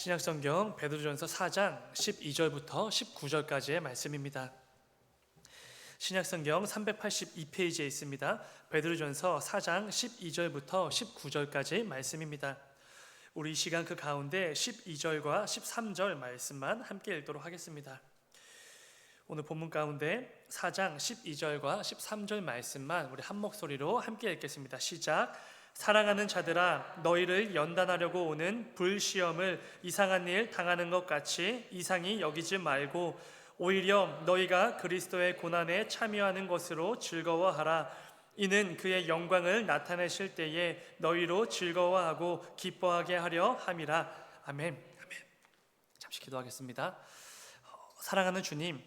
신약성경 베드로전서 4장 12절부터 19절까지의 말씀입니다. 신약성경 382페이지에 있습니다. 베드로전서 4장 12절부터 19절까지 말씀입니다. 우리 이 시간 그 가운데 12절과 13절 말씀만 함께 읽도록 하겠습니다. 오늘 본문 가운데 4장 12절과 13절 말씀만 우리 한 목소리로 함께 읽겠습니다. 시작. 사랑하는 자들아, 너희를 연단하려고 오는 불시험을 이상한 일 당하는 것 같이 이상히 여기지 말고 오히려 너희가 그리스도의 고난에 참여하는 것으로 즐거워하라. 이는 그의 영광을 나타내실 때에 너희로 즐거워하고 기뻐하게 하려 함이라. 아멘. 잠시 기도하겠습니다. 사랑하는 주님,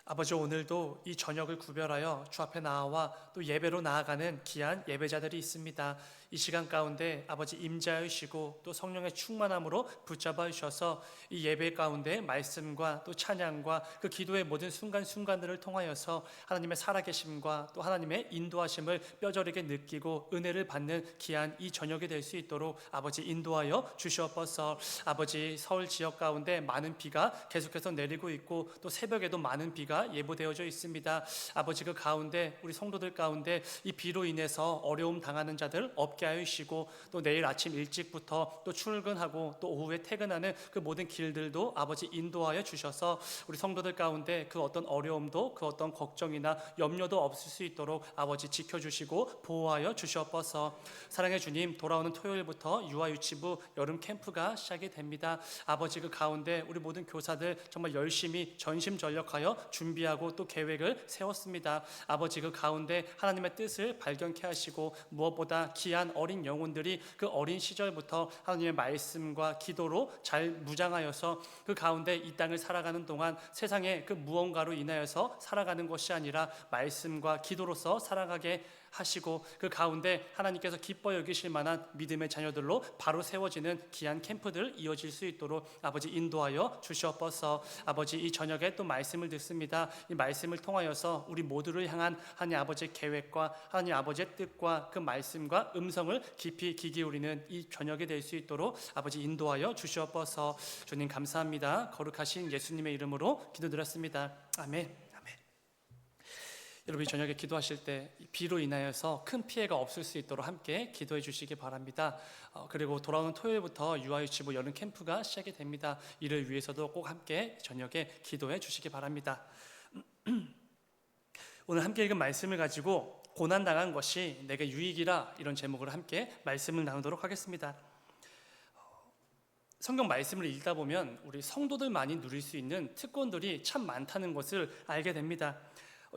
아버지, 오늘도 이 저녁을 구별하여 주 앞에 나와 또 예배로 나아가는 귀한 예배자들이 있습니다. 이 시간 가운데 아버지 임재하여 주시고 또 성령의 충만함으로 붙잡아 주셔서 이 예배 가운데 말씀과 또 찬양과 그 기도의 모든 순간순간들을 통하여서 하나님의 살아계심과 또 하나님의 인도하심을 뼈저리게 느끼고 은혜를 받는 귀한 이 저녁이 될 수 있도록 아버지 인도하여 주시옵소서. 아버지, 서울 지역 가운데 많은 비가 계속해서 내리고 있고 또 새벽에도 많은 비가 예보되어져 있습니다. 아버지, 그 가운데 우리 성도들 가운데 이 비로 인해서 어려움 당하는 자들 없게 하여 주시고 또 내일 아침 일찍부터 또 출근하고 또 오후에 퇴근하는 그 모든 길들도 아버지 인도하여 주셔서 우리 성도들 가운데 그 어떤 어려움도 그 어떤 걱정이나 염려도 없을 수 있도록 아버지 지켜주시고 보호하여 주시옵소서. 사랑의 주님, 돌아오는 토요일부터 유아유치부 여름 캠프가 시작이 됩니다. 아버지, 그 가운데 우리 모든 교사들 정말 열심히 전심전력하여 준비하고 또 계획을 세웠습니다. 아버지, 그 가운데 하나님의 뜻을 발견케 하시고 무엇보다 귀한 어린 영혼들이 그 어린 시절부터 하나님의 말씀과 기도로 잘 무장하여서 그 가운데 이 땅을 살아가는 동안 세상에 그 무언가로 인하여서 살아가는 것이 아니라 말씀과 기도로서 살아가게 하시고 그 가운데 하나님께서 기뻐 여기실 만한 믿음의 자녀들로 바로 세워지는 귀한 캠프들 이어질 수 있도록 아버지 인도하여 주시옵소서. 아버지, 이 저녁에 또 말씀을 듣습니다. 이 말씀을 통하여서 우리 모두를 향한 하나님 아버지의 계획과 하나님 아버지의 뜻과 그 말씀과 음성을 깊이 귀 기울이는 이 저녁이 될 수 있도록 아버지 인도하여 주시옵소서. 주님 감사합니다. 거룩하신 예수님의 이름으로 기도드렸습니다. 아멘. 여러분, 이 저녁에 기도하실 때 비로 인하여서 큰 피해가 없을 수 있도록 함께 기도해 주시기 바랍니다. 그리고 돌아오는 토요일부터 유아유치부 여름 캠프가 시작이 됩니다. 이를 위해서도 꼭 함께 저녁에 기도해 주시기 바랍니다. 오늘 함께 읽은 말씀을 가지고 고난당한 것이 내게 유익이라, 이런 제목으로 함께 말씀을 나누도록 하겠습니다. 성경 말씀을 읽다 보면 우리 성도들만이 누릴 수 있는 특권들이 참 많다는 것을 알게 됩니다.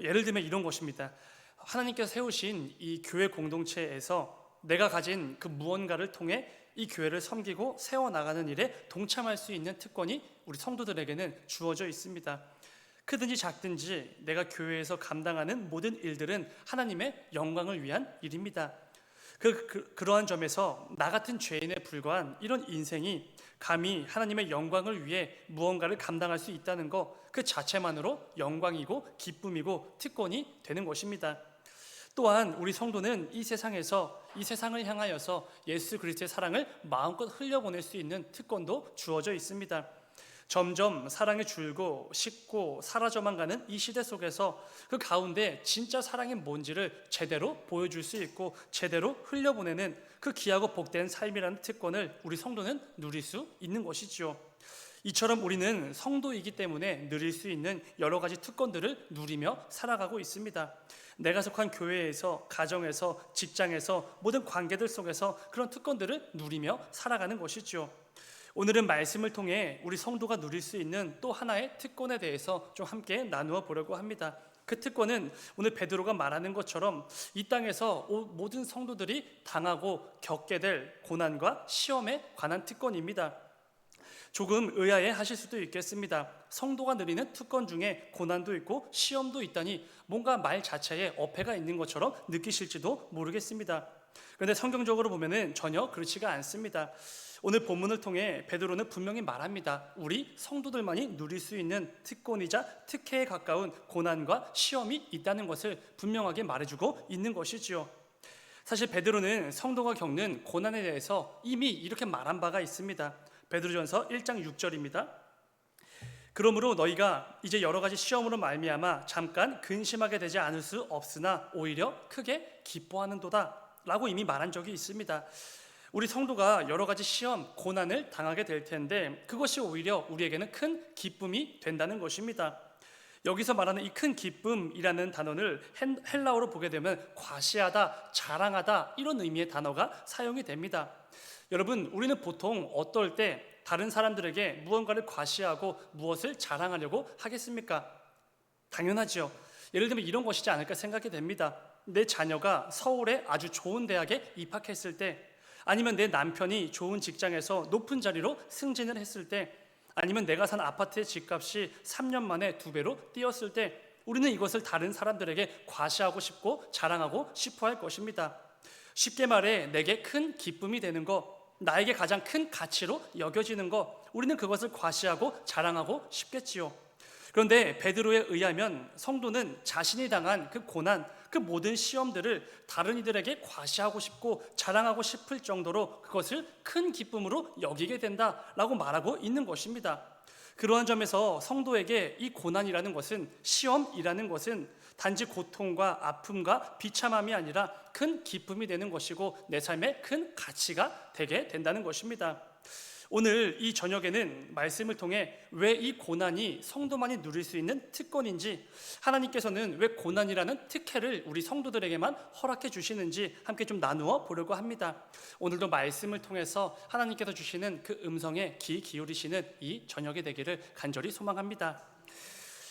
예를 들면 이런 것입니다. 하나님께서 세우신 이 교회 공동체에서 내가 가진 그 무언가를 통해 이 교회를 섬기고 세워나가는 일에 동참할 수 있는 특권이 우리 성도들에게는 주어져 있습니다. 크든지 작든지 내가 교회에서 감당하는 모든 일들은 하나님의 영광을 위한 일입니다. 그러한 점에서 나 같은 죄인에 불과한 이런 인생이 감히 하나님의 영광을 위해 무언가를 감당할 수 있다는 것, 그 자체만으로 영광이고 기쁨이고 특권이 되는 것입니다. 또한 우리 성도는 이 세상에서 이 세상을 향하여서 예수 그리스도의 사랑을 마음껏 흘려보낼 수 있는 특권도 주어져 있습니다. 점점 사랑이 줄고 식고 사라져만 가는 이 시대 속에서 그 가운데 진짜 사랑이 뭔지를 제대로 보여줄 수 있고 제대로 흘려보내는 그 귀하고 복된 삶이라는 특권을 우리 성도는 누릴 수 있는 것이지요. 이처럼 우리는 성도이기 때문에 누릴 수 있는 여러 가지 특권들을 누리며 살아가고 있습니다. 내가 속한 교회에서, 가정에서, 직장에서, 모든 관계들 속에서 그런 특권들을 누리며 살아가는 것이지요. 오늘은 말씀을 통해 우리 성도가 누릴 수 있는 또 하나의 특권에 대해서 좀 함께 나누어 보려고 합니다. 그 특권은 오늘 베드로가 말하는 것처럼 이 땅에서 모든 성도들이 당하고 겪게 될 고난과 시험에 관한 특권입니다. 조금 의아해 하실 수도 있겠습니다. 성도가 누리는 특권 중에 고난도 있고 시험도 있다니 뭔가 말 자체에 어폐가 있는 것처럼 느끼실지도 모르겠습니다. 그런데 성경적으로 보면은 전혀 그렇지가 않습니다. 오늘 본문을 통해 베드로는 분명히 말합니다. 우리 성도들만이 누릴 수 있는 특권이자 특혜에 가까운 고난과 시험이 있다는 것을 분명하게 말해주고 있는 것이지요. 사실 베드로는 성도가 겪는 고난에 대해서 이미 이렇게 말한 바가 있습니다. 베드로전서 1장 6절입니다. 그러므로 너희가 이제 여러 가지 시험으로 말미암아 잠깐 근심하게 되지 않을 수 없으나 오히려 크게 기뻐하는도다 라고 이미 말한 적이 있습니다. 우리 성도가 여러 가지 시험, 고난을 당하게 될 텐데 그것이 오히려 우리에게는 큰 기쁨이 된다는 것입니다. 여기서 말하는 이 큰 기쁨이라는 단어를 헬라어로 보게 되면 과시하다, 자랑하다 이런 의미의 단어가 사용이 됩니다. 여러분, 우리는 보통 어떨 때 다른 사람들에게 무언가를 과시하고 무엇을 자랑하려고 하겠습니까? 당연하죠. 예를 들면 이런 것이지 않을까 생각이 됩니다. 내 자녀가 서울의 아주 좋은 대학에 입학했을 때, 아니면 내 남편이 좋은 직장에서 높은 자리로 승진을 했을 때, 아니면 내가 산 아파트의 집값이 3년 만에 2배로 뛰었을 때 우리는 이것을 다른 사람들에게 과시하고 싶고 자랑하고 싶어 할 것입니다. 쉽게 말해 내게 큰 기쁨이 되는 것, 나에게 가장 큰 가치로 여겨지는 것, 우리는 그것을 과시하고 자랑하고 싶겠지요. 그런데 베드로에 의하면 성도는 자신이 당한 그 고난, 그 모든 시험들을 다른 이들에게 과시하고 싶고 자랑하고 싶을 정도로 그것을 큰 기쁨으로 여기게 된다라고 말하고 있는 것입니다. 그러한 점에서 성도에게 이 고난이라는 것은, 시험이라는 것은 단지 고통과 아픔과 비참함이 아니라 큰 기쁨이 되는 것이고 내 삶에 큰 가치가 되게 된다는 것입니다. 오늘 이 저녁에는 말씀을 통해 왜 이 고난이 성도만이 누릴 수 있는 특권인지, 하나님께서는 왜 고난이라는 특혜를 우리 성도들에게만 허락해 주시는지 함께 좀 나누어 보려고 합니다. 오늘도 말씀을 통해서 하나님께서 주시는 그 음성에 귀 기울이시는 이 저녁이 되기를 간절히 소망합니다.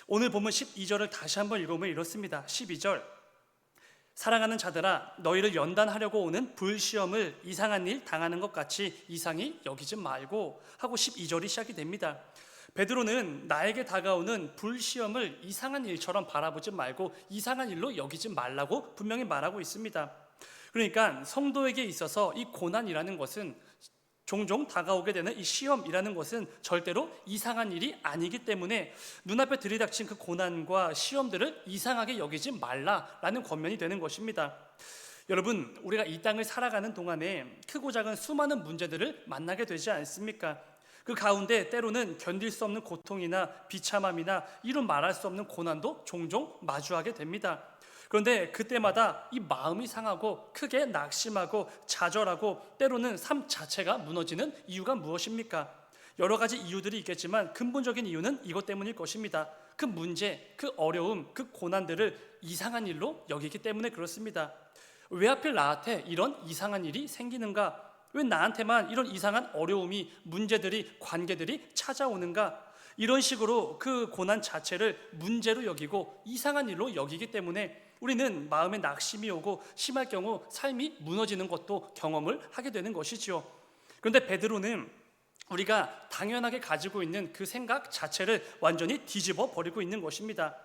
오늘 본문 12절을 다시 한번 읽으면 이렇습니다. 12절, 사랑하는 자들아 너희를 연단하려고 오는 불시험을 이상한 일 당하는 것 같이 이상히 여기지 말고 하고 12절이 시작이 됩니다. 베드로는 나에게 다가오는 불시험을 이상한 일처럼 바라보지 말고 이상한 일로 여기지 말라고 분명히 말하고 있습니다. 그러니까 성도에게 있어서 이 고난이라는 것은, 종종 다가오게 되는 이 시험이라는 것은 절대로 이상한 일이 아니기 때문에 눈앞에 들이닥친 그 고난과 시험들을 이상하게 여기지 말라라는 권면이 되는 것입니다. 여러분, 우리가 이 땅을 살아가는 동안에 크고 작은 수많은 문제들을 만나게 되지 않습니까? 그 가운데 때로는 견딜 수 없는 고통이나 비참함이나 이루 말할 수 없는 고난도 종종 마주하게 됩니다. 그런데 그때마다 이 마음이 상하고 크게 낙심하고 좌절하고 때로는 삶 자체가 무너지는 이유가 무엇입니까? 여러 가지 이유들이 있겠지만 근본적인 이유는 이것 때문일 것입니다. 그 문제, 그 어려움, 그 고난들을 이상한 일로 여기기 때문에 그렇습니다. 왜 하필 나한테 이런 이상한 일이 생기는가? 왜 나한테만 이런 이상한 어려움이, 문제들이, 관계들이 찾아오는가? 이런 식으로 그 고난 자체를 문제로 여기고 이상한 일로 여기기 때문에 우리는 마음에 낙심이 오고 심할 경우 삶이 무너지는 것도 경험을 하게 되는 것이지요. 그런데 베드로는 우리가 당연하게 가지고 있는 그 생각 자체를 완전히 뒤집어 버리고 있는 것입니다.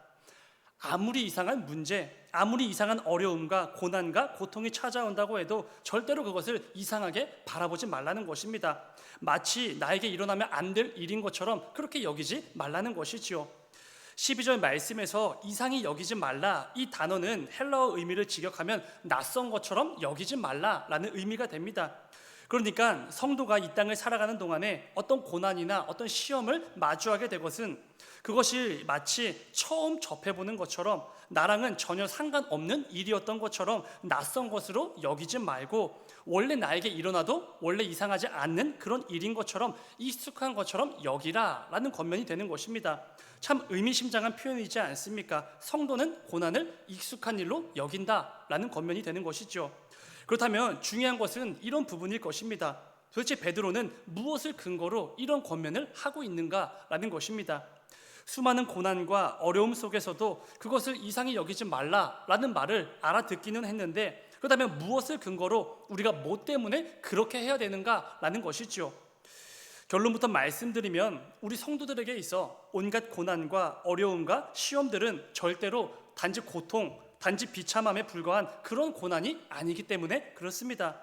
아무리 이상한 문제, 아무리 이상한 어려움과 고난과 고통이 찾아온다고 해도 절대로 그것을 이상하게 바라보지 말라는 것입니다. 마치 나에게 일어나면 안 될 일인 것처럼 그렇게 여기지 말라는 것이지요. 12절 말씀에서 이상히 여기지 말라, 이 단어는 헬라어 의미를 직역하면 낯선 것처럼 여기지 말라라는 의미가 됩니다. 그러니까 성도가 이 땅을 살아가는 동안에 어떤 고난이나 어떤 시험을 마주하게 된 것은 그것이 마치 처음 접해보는 것처럼, 나랑은 전혀 상관없는 일이었던 것처럼 낯선 것으로 여기지 말고 원래 나에게 일어나도 원래 이상하지 않는 그런 일인 것처럼, 익숙한 것처럼 여기라라는 권면이 되는 것입니다. 참 의미심장한 표현이지 않습니까? 성도는 고난을 익숙한 일로 여긴다라는 권면이 되는 것이죠. 그렇다면 중요한 것은 이런 부분일 것입니다. 도대체 베드로는 무엇을 근거로 이런 권면을 하고 있는가라는 것입니다. 수많은 고난과 어려움 속에서도 그것을 이상히 여기지 말라라는 말을 알아듣기는 했는데, 그렇다면 무엇을 근거로 우리가 뭐 때문에 그렇게 해야 되는가라는 것이지요. 결론부터 말씀드리면 우리 성도들에게 있어 온갖 고난과 어려움과 시험들은 절대로 단지 고통, 단지 비참함에 불과한 그런 고난이 아니기 때문에 그렇습니다.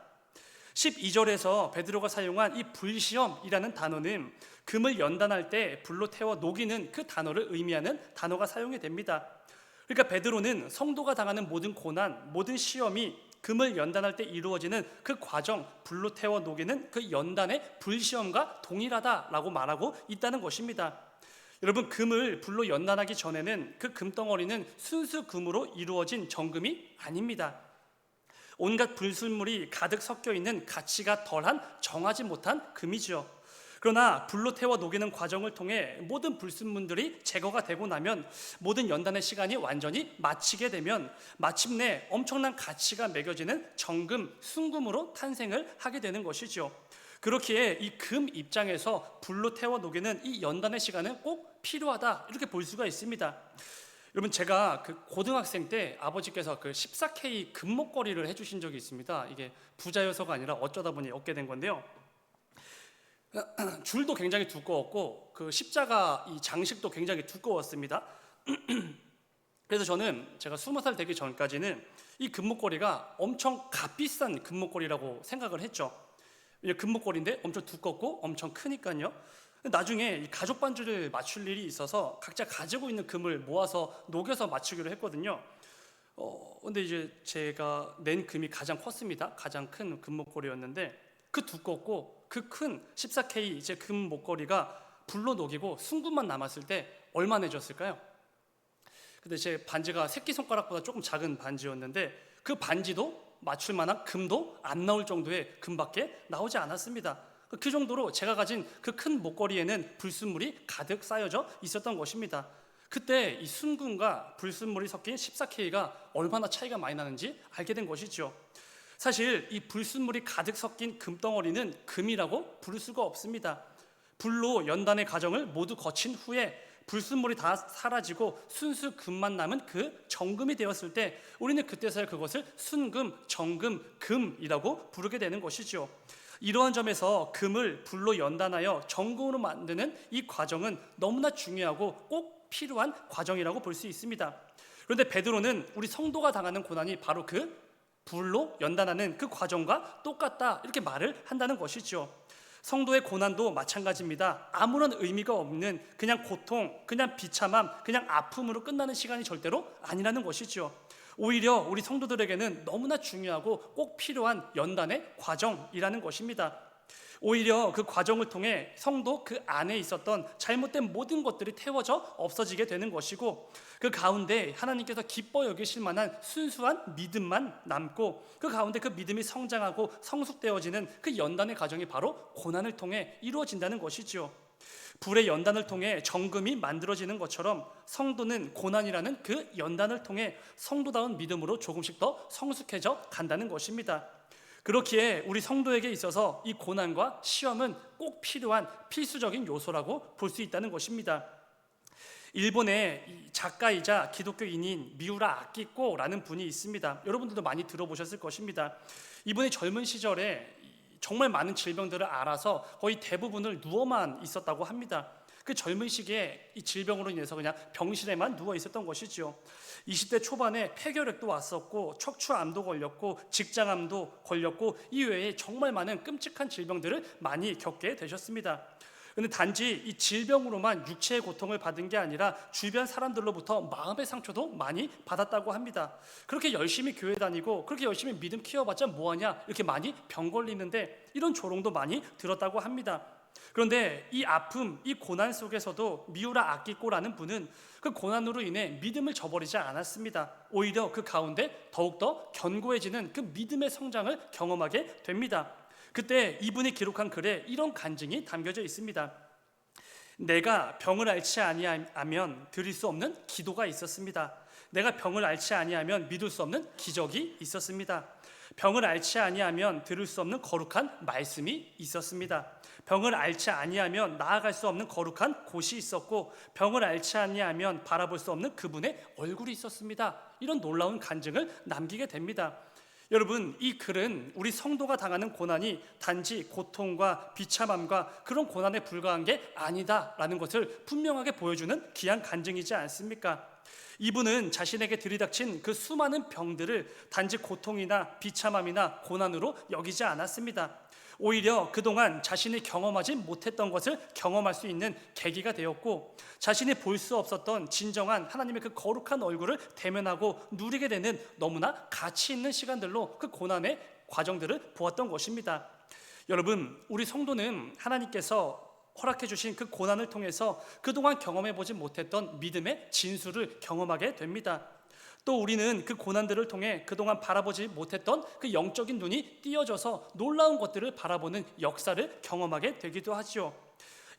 12절에서 베드로가 사용한 이 불시험이라는 단어는 금을 연단할 때 불로 태워 녹이는 그 단어를 의미하는 단어가 사용이 됩니다. 그러니까 베드로는 성도가 당하는 모든 고난, 모든 시험이 금을 연단할 때 이루어지는 그 과정, 불로 태워 녹이는 그 연단의 불시험과 동일하다라고 말하고 있다는 것입니다. 여러분, 금을 불로 연단하기 전에는 그 금덩어리는 순수 금으로 이루어진 정금이 아닙니다. 온갖 불순물이 가득 섞여 있는 가치가 덜한 정하지 못한 금이죠. 그러나 불로 태워 녹이는 과정을 통해 모든 불순물들이 제거가 되고 나면, 모든 연단의 시간이 완전히 마치게 되면 마침내 엄청난 가치가 매겨지는 정금, 순금으로 탄생을 하게 되는 것이죠. 그렇기에 이 금 입장에서 불로 태워 녹이는 이 연단의 시간은 꼭 필요하다, 이렇게 볼 수가 있습니다. 여러분, 제가 그 고등학생 때 아버지께서 그 14K 금목걸이를 해주신 적이 있습니다. 이게 부자여서가 아니라 어쩌다 보니 얻게 된 건데요. 줄도 굉장히 두꺼웠고 그 십자가 이 장식도 굉장히 두꺼웠습니다. 그래서 저는 제가 20살 되기 전까지는 이 금목걸이가 엄청 값비싼 금목걸이라고 생각을 했죠. 금목걸이인데 엄청 두껍고 엄청 크니까요. 나중에 이 가족 반지를 맞출 일이 있어서 각자 가지고 있는 금을 모아서 녹여서 맞추기로 했거든요. 근데 이제 제가 낸 금이 가장 컸습니다. 가장 큰 금목걸이였는데 그 두껍고 그 큰 14K 이제 금 목걸이가 불로 녹이고 순금만 남았을 때 얼마 내줬을까요? 근데 제 반지가 새끼손가락보다 조금 작은 반지였는데 그 반지도 맞출 만한 금도 안 나올 정도의 금밖에 나오지 않았습니다. 그 정도로 제가 가진 그 큰 목걸이에는 불순물이 가득 쌓여져 있었던 것입니다. 그때 이 순금과 불순물이 섞인 14K가 얼마나 차이가 많이 나는지 알게 된 것이죠. 사실 이 불순물이 가득 섞인 금덩어리는 금이라고 부를 수가 없습니다. 불로 연단의 과정을 모두 거친 후에 불순물이 다 사라지고 순수 금만 남은 그 정금이 되었을 때 우리는 그때서야 그것을 순금, 정금, 금이라고 부르게 되는 것이죠. 이러한 점에서 금을 불로 연단하여 정금으로 만드는 이 과정은 너무나 중요하고 꼭 필요한 과정이라고 볼 수 있습니다. 그런데 베드로는 우리 성도가 당하는 고난이 바로 그 불로 연단하는 그 과정과 똑같다, 이렇게 말을 한다는 것이죠. 성도의 고난도 마찬가지입니다. 아무런 의미가 없는 그냥 고통, 그냥 비참함, 그냥 아픔으로 끝나는 시간이 절대로 아니라는 것이죠. 오히려 우리 성도들에게는 너무나 중요하고 꼭 필요한 연단의 과정이라는 것입니다. 오히려 그 과정을 통해 성도 그 안에 있었던 잘못된 모든 것들이 태워져 없어지게 되는 것이고, 그 가운데 하나님께서 기뻐 여기실 만한 순수한 믿음만 남고, 그 가운데 그 믿음이 성장하고 성숙되어지는 그 연단의 과정이 바로 고난을 통해 이루어진다는 것이죠. 불의 연단을 통해 정금이 만들어지는 것처럼 성도는 고난이라는 그 연단을 통해 성도다운 믿음으로 조금씩 더 성숙해져 간다는 것입니다. 그렇기에 우리 성도에게 있어서 이 고난과 시험은 꼭 필요한 필수적인 요소라고 볼 수 있다는 것입니다. 일본의 작가이자 기독교인인 미우라 아키코라는 분이 있습니다. 여러분들도 많이 들어보셨을 것입니다. 이분이 젊은 시절에 정말 많은 질병들을 앓아서 거의 대부분을 누워만 있었다고 합니다. 그 젊은 시기에 이 질병으로 인해서 그냥 병실에만 누워 있었던 것이죠. 20대 초반에 폐결핵도 왔었고 척추암도 걸렸고 직장암도 걸렸고 이외에 정말 많은 끔찍한 질병들을 많이 겪게 되셨습니다. 그런데 단지 이 질병으로만 육체의 고통을 받은 게 아니라 주변 사람들로부터 마음의 상처도 많이 받았다고 합니다. 그렇게 열심히 교회 다니고 그렇게 열심히 믿음 키워봤자 뭐하냐, 이렇게 많이 병 걸리는데 이런 조롱도 많이 들었다고 합니다. 그런데 이 아픔, 이 고난 속에서도 미우라 아키코라는 분은 그 고난으로 인해 믿음을 저버리지 않았습니다. 오히려 그 가운데 더욱더 견고해지는 그 믿음의 성장을 경험하게 됩니다. 그때 이분이 기록한 글에 이런 간증이 담겨져 있습니다. 내가 병을 앓지 아니하면 드릴 수 없는 기도가 있었습니다. 내가 병을 앓지 아니하면 믿을 수 없는 기적이 있었습니다. 병을 앓지 아니하면 들을 수 없는 거룩한 말씀이 있었습니다. 병을 앓지 아니하면 나아갈 수 없는 거룩한 곳이 있었고, 병을 앓지 아니하면 바라볼 수 없는 그분의 얼굴이 있었습니다. 이런 놀라운 간증을 남기게 됩니다. 여러분, 이 글은 우리 성도가 당하는 고난이 단지 고통과 비참함과 그런 고난에 불과한 게 아니다라는 것을 분명하게 보여주는 귀한 간증이지 않습니까? 이분은 자신에게 들이닥친 그 수많은 병들을 단지 고통이나 비참함이나 고난으로 여기지 않았습니다. 오히려 그동안 자신이 경험하지 못했던 것을 경험할 수 있는 계기가 되었고, 자신이 볼 수 없었던 진정한 하나님의 그 거룩한 얼굴을 대면하고 누리게 되는 너무나 가치 있는 시간들로 그 고난의 과정들을 보았던 것입니다. 여러분, 우리 성도는 하나님께서 허락해 주신 그 고난을 통해서 그동안 경험해 보지 못했던 믿음의 진수를 경험하게 됩니다. 또 우리는 그 고난들을 통해 그동안 바라보지 못했던 그 영적인 눈이 띄어져서 놀라운 것들을 바라보는 역사를 경험하게 되기도 하지요.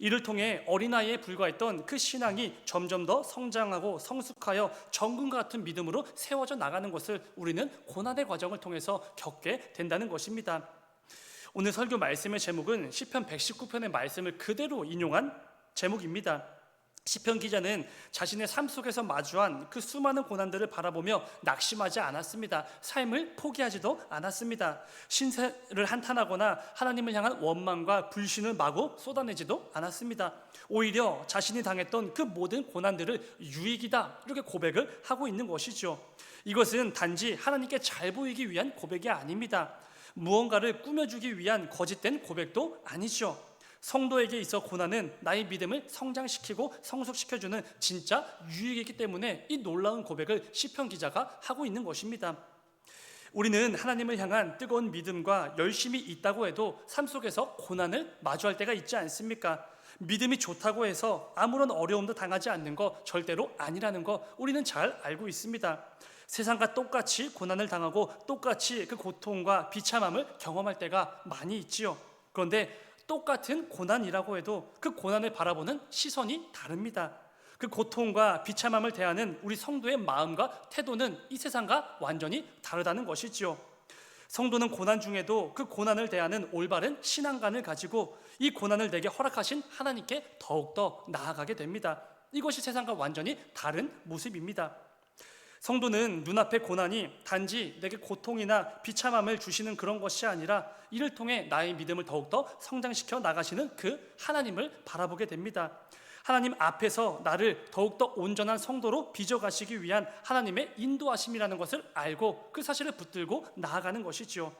이를 통해 어린아이에 불과했던 그 신앙이 점점 더 성장하고 성숙하여 정금과 같은 믿음으로 세워져 나가는 것을 우리는 고난의 과정을 통해서 겪게 된다는 것입니다. 오늘 설교 말씀의 제목은 시편 119편의 말씀을 그대로 인용한 제목입니다. 시편 기자는 자신의 삶 속에서 마주한 그 수많은 고난들을 바라보며 낙심하지 않았습니다. 삶을 포기하지도 않았습니다. 신세를 한탄하거나 하나님을 향한 원망과 불신을 마구 쏟아내지도 않았습니다. 오히려 자신이 당했던 그 모든 고난들을 유익이다, 이렇게 고백을 하고 있는 것이죠. 이것은 단지 하나님께 잘 보이기 위한 고백이 아닙니다. 무언가를 꾸며주기 위한 거짓된 고백도 아니죠. 성도에게 있어 고난은 나의 믿음을 성장시키고 성숙시켜주는 진짜 유익이기 때문에 이 놀라운 고백을 시편 기자가 하고 있는 것입니다. 우리는 하나님을 향한 뜨거운 믿음과 열심이 있다고 해도 삶 속에서 고난을 마주할 때가 있지 않습니까? 믿음이 좋다고 해서 아무런 어려움도 당하지 않는 거 절대로 아니라는 거 우리는 잘 알고 있습니다. 세상과 똑같이 고난을 당하고 똑같이 그 고통과 비참함을 경험할 때가 많이 있지요. 그런데 똑같은 고난이라고 해도 그 고난을 바라보는 시선이 다릅니다. 그 고통과 비참함을 대하는 우리 성도의 마음과 태도는 이 세상과 완전히 다르다는 것이지요. 성도는 고난 중에도 그 고난을 대하는 올바른 신앙관을 가지고 이 고난을 내게 허락하신 하나님께 더욱더 나아가게 됩니다. 이것이 세상과 완전히 다른 모습입니다. 성도는 눈앞의 고난이 단지 내게 고통이나 비참함을 주시는 그런 것이 아니라 이를 통해 나의 믿음을 더욱더 성장시켜 나가시는 그 하나님을 바라보게 됩니다. 하나님 앞에서 나를 더욱더 온전한 성도로 빚어가시기 위한 하나님의 인도하심이라는 것을 알고 그 사실을 붙들고 나아가는 것이지요.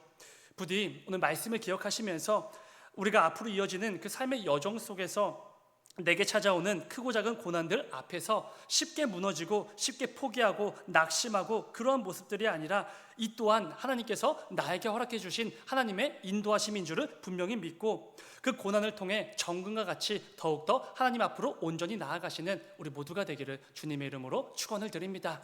부디 오늘 말씀을 기억하시면서 우리가 앞으로 이어지는 그 삶의 여정 속에서 내게 찾아오는 크고 작은 고난들 앞에서 쉽게 무너지고 쉽게 포기하고 낙심하고 그러한 모습들이 아니라 이 또한 하나님께서 나에게 허락해 주신 하나님의 인도하심인 줄을 분명히 믿고 그 고난을 통해 정금과 같이 더욱더 하나님 앞으로 온전히 나아가시는 우리 모두가 되기를 주님의 이름으로 축원을 드립니다.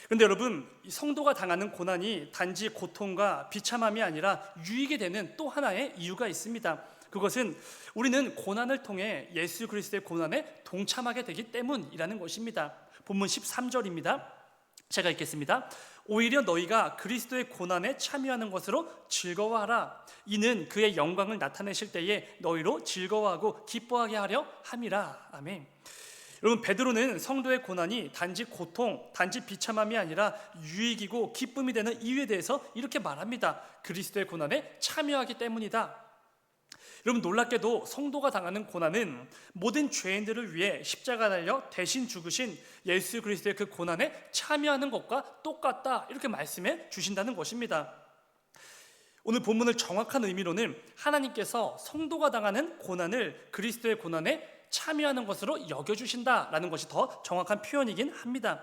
그런데 여러분, 이 성도가 당하는 고난이 단지 고통과 비참함이 아니라 유익이 되는 또 하나의 이유가 있습니다. 그것은 우리는 고난을 통해 예수 그리스도의 고난에 동참하게 되기 때문이라는 것입니다. 본문 13절입니다. 제가 읽겠습니다. 오히려 너희가 그리스도의 고난에 참여하는 것으로 즐거워하라. 이는 그의 영광을 나타내실 때에 너희로 즐거워하고 기뻐하게 하려 함이라. 아멘. 여러분, 베드로는 성도의 고난이 단지 고통, 단지 비참함이 아니라 유익이고 기쁨이 되는 이유에 대해서 이렇게 말합니다. 그리스도의 고난에 참여하기 때문이다. 여러분, 놀랍게도 성도가 당하는 고난은 모든 죄인들을 위해 십자가 달려 대신 죽으신 예수 그리스도의 그 고난에 참여하는 것과 똑같다, 이렇게 말씀해 주신다는 것입니다. 오늘 본문을 정확한 의미로는 하나님께서 성도가 당하는 고난을 그리스도의 고난에 참여하는 것으로 여겨주신다라는 것이 더 정확한 표현이긴 합니다.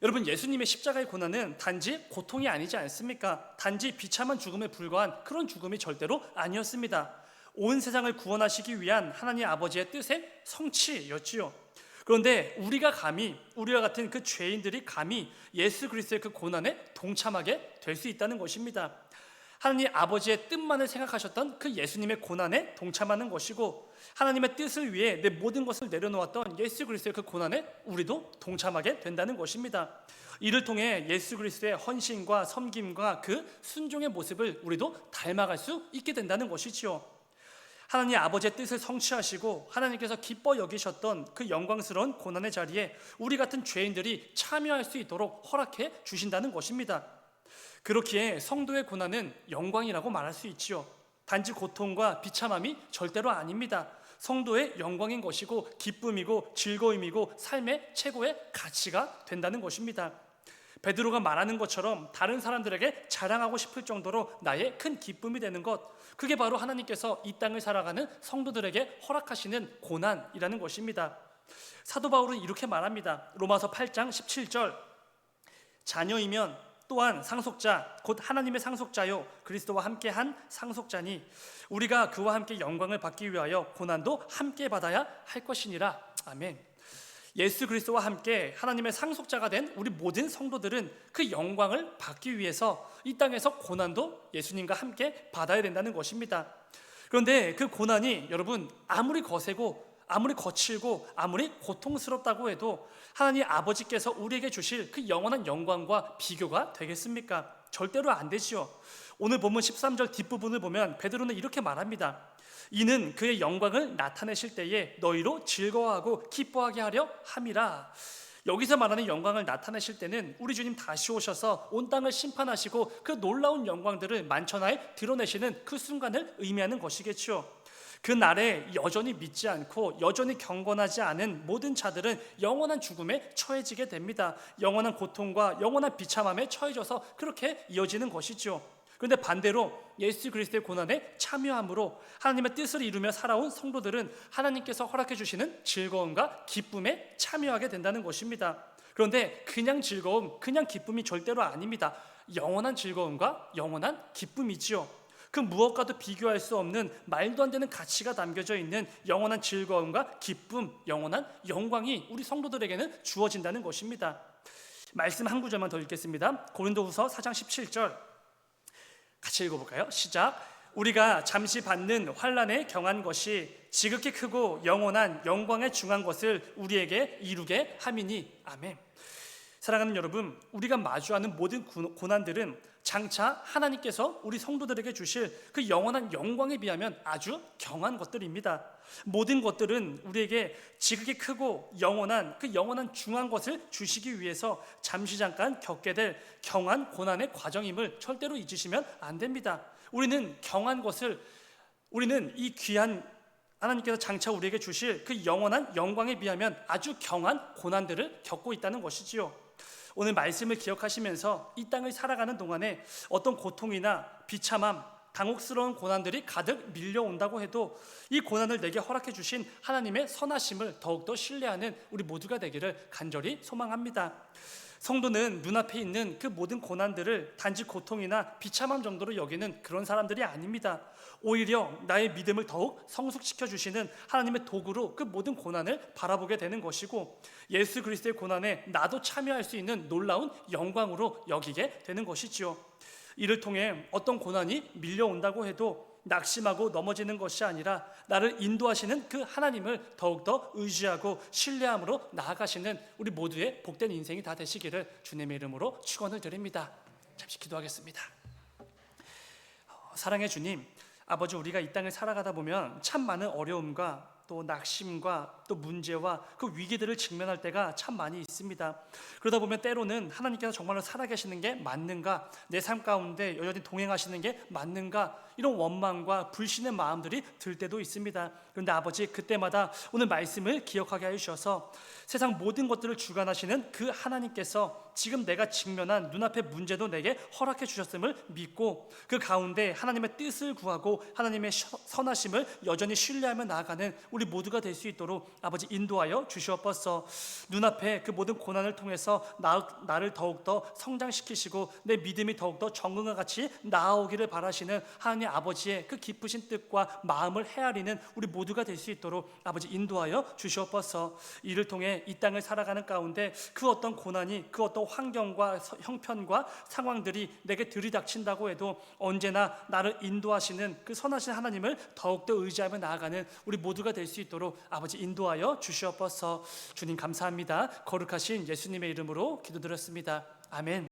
여러분, 예수님의 십자가의 고난은 단지 고통이 아니지 않습니까? 단지 비참한 죽음에 불과한 그런 죽음이 절대로 아니었습니다. 온 세상을 구원하시기 위한 하나님 아버지의 뜻의 성취였지요. 그런데 우리와 같은 그 죄인들이 감히 예수 그리스도의 그 고난에 동참하게 될 수 있다는 것입니다. 하나님 아버지의 뜻만을 생각하셨던 그 예수님의 고난에 동참하는 것이고, 하나님의 뜻을 위해 내 모든 것을 내려놓았던 예수 그리스도의 그 고난에 우리도 동참하게 된다는 것입니다. 이를 통해 예수 그리스도의 헌신과 섬김과 그 순종의 모습을 우리도 닮아갈 수 있게 된다는 것이지요. 하나님 아버지의 뜻을 성취하시고 하나님께서 기뻐 여기셨던 그 영광스러운 고난의 자리에 우리 같은 죄인들이 참여할 수 있도록 허락해 주신다는 것입니다. 그렇기에 성도의 고난은 영광이라고 말할 수 있지요. 단지 고통과 비참함이 절대로 아닙니다. 성도의 영광인 것이고 기쁨이고 즐거움이고 삶의 최고의 가치가 된다는 것입니다. 베드로가 말하는 것처럼 다른 사람들에게 자랑하고 싶을 정도로 나의 큰 기쁨이 되는 것, 그게 바로 하나님께서 이 땅을 살아가는 성도들에게 허락하시는 고난이라는 것입니다. 사도 바울은 이렇게 말합니다. 로마서 8장 17절, 자녀이면 또한 상속자 곧 하나님의 상속자요 그리스도와 함께한 상속자니 우리가 그와 함께 영광을 받기 위하여 고난도 함께 받아야 할 것이니라. 아멘. 예수 그리스도와 함께 하나님의 상속자가 된 우리 모든 성도들은 그 영광을 받기 위해서 이 땅에서 고난도 예수님과 함께 받아야 된다는 것입니다. 그런데 그 고난이 여러분 아무리 거세고 아무리 거칠고 아무리 고통스럽다고 해도 하나님 아버지께서 우리에게 주실 그 영원한 영광과 비교가 되겠습니까? 절대로 안 되지요. 오늘 본문 13절 뒷부분을 보면 베드로는 이렇게 말합니다. 이는 그의 영광을 나타내실 때에 너희로 즐거워하고 기뻐하게 하려 함이라. 여기서 말하는 영광을 나타내실 때는 우리 주님 다시 오셔서 온 땅을 심판하시고 그 놀라운 영광들을 만천하에 드러내시는 그 순간을 의미하는 것이겠죠. 그 날에 여전히 믿지 않고 여전히 경건하지 않은 모든 자들은 영원한 죽음에 처해지게 됩니다. 영원한 고통과 영원한 비참함에 처해져서 그렇게 이어지는 것이죠. 그런데 반대로 예수 그리스도의 고난에 참여함으로 하나님의 뜻을 이루며 살아온 성도들은 하나님께서 허락해 주시는 즐거움과 기쁨에 참여하게 된다는 것입니다. 그런데 그냥 즐거움, 그냥 기쁨이 절대로 아닙니다. 영원한 즐거움과 영원한 기쁨이지요. 그 무엇과도 비교할 수 없는 말도 안 되는 가치가 담겨져 있는 영원한 즐거움과 기쁨, 영원한 영광이 우리 성도들에게는 주어진다는 것입니다. 말씀 한 구절만 더 읽겠습니다. 고린도후서 4장 17절 같이 읽어볼까요? 시작. 우리가 잠시 받는 환난에 경한 것이 지극히 크고 영원한 영광에 중한 것을 우리에게 이루게 함이니. 아멘. 사랑하는 여러분, 우리가 마주하는 모든 고난들은 장차 하나님께서 우리 성도들에게 주실 그 영원한 영광에 비하면 아주 경한 것들입니다. 모든 것들은 우리에게 지극히 크고 영원한 그 영원한 중한 것을 주시기 위해서 잠시 잠깐 겪게 될 경한 고난의 과정임을 절대로 잊으시면 안 됩니다. 우리는 이 귀한 하나님께서 장차 우리에게 주실 그 영원한 영광에 비하면 아주 경한 고난들을 겪고 있다는 것이지요. 오늘 말씀을 기억하시면서 이 땅을 살아가는 동안에 어떤 고통이나 비참함, 당혹스러운 고난들이 가득 밀려온다고 해도 이 고난을 내게 허락해 주신 하나님의 선하심을 더욱더 신뢰하는 우리 모두가 되기를 간절히 소망합니다. 성도는 눈앞에 있는 그 모든 고난들을 단지 고통이나 비참함 정도로 여기는 그런 사람들이 아닙니다. 오히려 나의 믿음을 더욱 성숙시켜 주시는 하나님의 도구로 그 모든 고난을 바라보게 되는 것이고 예수 그리스도의 고난에 나도 참여할 수 있는 놀라운 영광으로 여기게 되는 것이지요. 이를 통해 어떤 고난이 밀려온다고 해도 낙심하고 넘어지는 것이 아니라 나를 인도하시는 그 하나님을 더욱더 의지하고 신뢰함으로 나아가시는 우리 모두의 복된 인생이 다 되시기를 주님의 이름으로 축원을 드립니다. 잠시 기도하겠습니다. 사랑의 주님, 아버지, 우리가 이 땅을 살아가다 보면 참 많은 어려움과 또 낙심과 또 문제와 그 위기들을 직면할 때가 참 많이 있습니다. 그러다 보면 때로는 하나님께서 정말로 살아계시는 게 맞는가, 내 삶 가운데 여전히 동행하시는 게 맞는가, 이런 원망과 불신의 마음들이 들 때도 있습니다. 그런데 아버지, 그때마다 오늘 말씀을 기억하게 해주셔서 세상 모든 것들을 주관하시는 그 하나님께서 지금 내가 직면한 눈앞의 문제도 내게 허락해 주셨음을 믿고 그 가운데 하나님의 뜻을 구하고 하나님의 선하심을 여전히 신뢰하며 나아가는 우리 모두가 될 수 있도록 아버지 인도하여 주시옵소서. 눈앞에 그 모든 고난을 통해서 나를 더욱더 성장시키시고 내 믿음이 더욱더 정금과 같이 나아오기를 바라시는 하나님 아버지의 그 깊으신 뜻과 마음을 헤아리는 우리 모두가 될 수 있도록 아버지 인도하여 주시옵소서. 이를 통해 이 땅을 살아가는 가운데 그 어떤 고난이, 그 어떤 환경과 형편과 상황들이 내게 들이닥친다고 해도 언제나 나를 인도하시는 그 선하신 하나님을 더욱더 의지하며 나아가는 우리 모두가 될 수 있도록 아버지 인도하여 주시옵소서. 주님 감사합니다. 거룩하신 예수님의 이름으로 기도드렸습니다. 아멘.